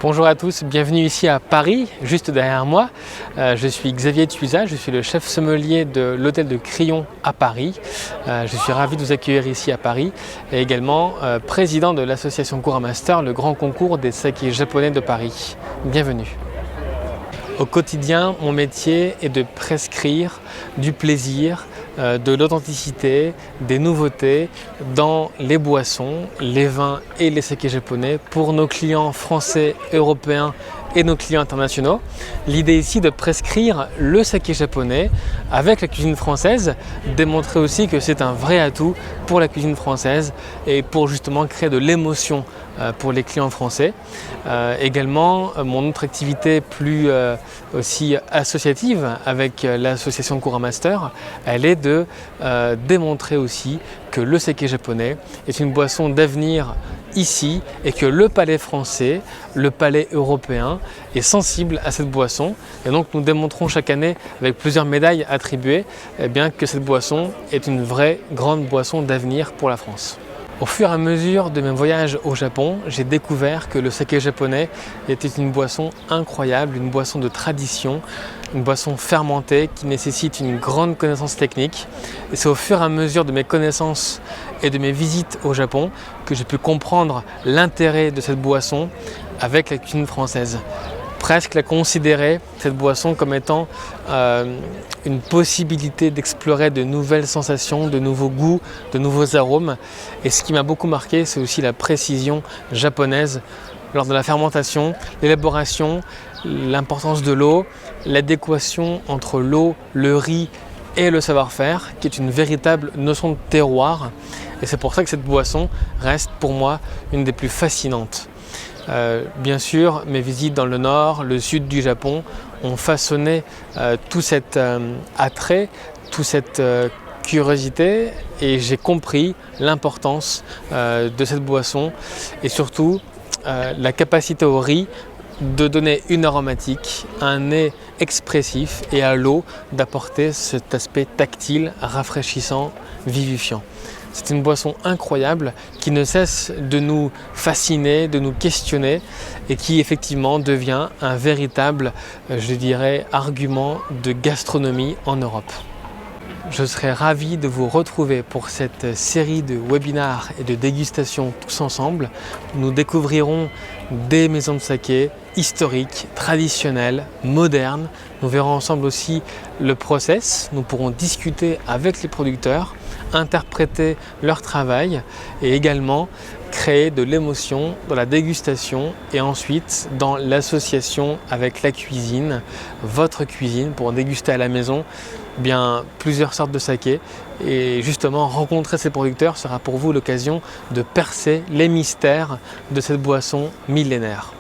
Bonjour à tous, bienvenue ici à Paris, juste derrière moi. Je suis Xavier Tuisa, je suis le chef sommelier de l'hôtel de Crillon à Paris. Je suis ravi de vous accueillir ici à Paris et également président de l'association Gura-Master, le grand concours des sakés japonais de Paris. Bienvenue. Au quotidien, mon métier est de prescrire du plaisir, de l'authenticité, des nouveautés dans les boissons, les vins et les sakés japonais pour nos clients français, européens et nos clients internationaux. L'idée ici de prescrire le saké japonais avec la cuisine française, démontrer aussi que c'est un vrai atout pour la cuisine française et pour justement créer de l'émotion pour les clients français. Également, mon autre activité plus aussi associative avec l'association Gura-Master, elle est de démontrer aussi que le saké japonais est une boisson d'avenir ici et que le palais français, le palais européen est sensible à cette boisson. Et donc nous démontrons chaque année avec plusieurs médailles attribuées que cette boisson est une vraie grande boisson d'avenir pour la France. Au fur et à mesure de mes voyages au Japon, j'ai découvert que le saké japonais était une boisson incroyable, une boisson de tradition, une boisson fermentée qui nécessite une grande connaissance technique. Et c'est au fur et à mesure de mes connaissances et de mes visites au Japon que j'ai pu comprendre l'intérêt de cette boisson avec la cuisine française. Presque la considérer, cette boisson, comme étant une possibilité d'explorer de nouvelles sensations, de nouveaux goûts, de nouveaux arômes. Et ce qui m'a beaucoup marqué, c'est aussi la précision japonaise lors de la fermentation, l'élaboration, l'importance de l'eau, l'adéquation entre l'eau, le riz et le savoir-faire, qui est une véritable notion de terroir. Et c'est pour ça que cette boisson reste pour moi une des plus fascinantes. Bien sûr, mes visites dans le nord, le sud du Japon ont façonné tout cet attrait, toute cette curiosité, et j'ai compris l'importance de cette boisson et surtout la capacité au riz de donner une aromatique, un nez expressif et à l'eau d'apporter cet aspect tactile, rafraîchissant, vivifiant. C'est une boisson incroyable qui ne cesse de nous fasciner, de nous questionner et qui effectivement devient un véritable, je dirais, argument de gastronomie en Europe. Je serais ravi de vous retrouver pour cette série de webinars et de dégustations tous ensemble. Nous découvrirons des maisons de saké historiques, traditionnelles, modernes. Nous verrons ensemble aussi le process. Nous pourrons discuter avec les producteurs, interpréter leur travail et également créer de l'émotion dans la dégustation et ensuite dans l'association avec la cuisine, votre cuisine, pour déguster à la maison plusieurs sortes de saké. Et justement, rencontrer ces producteurs sera pour vous l'occasion de percer les mystères de cette boisson millénaire.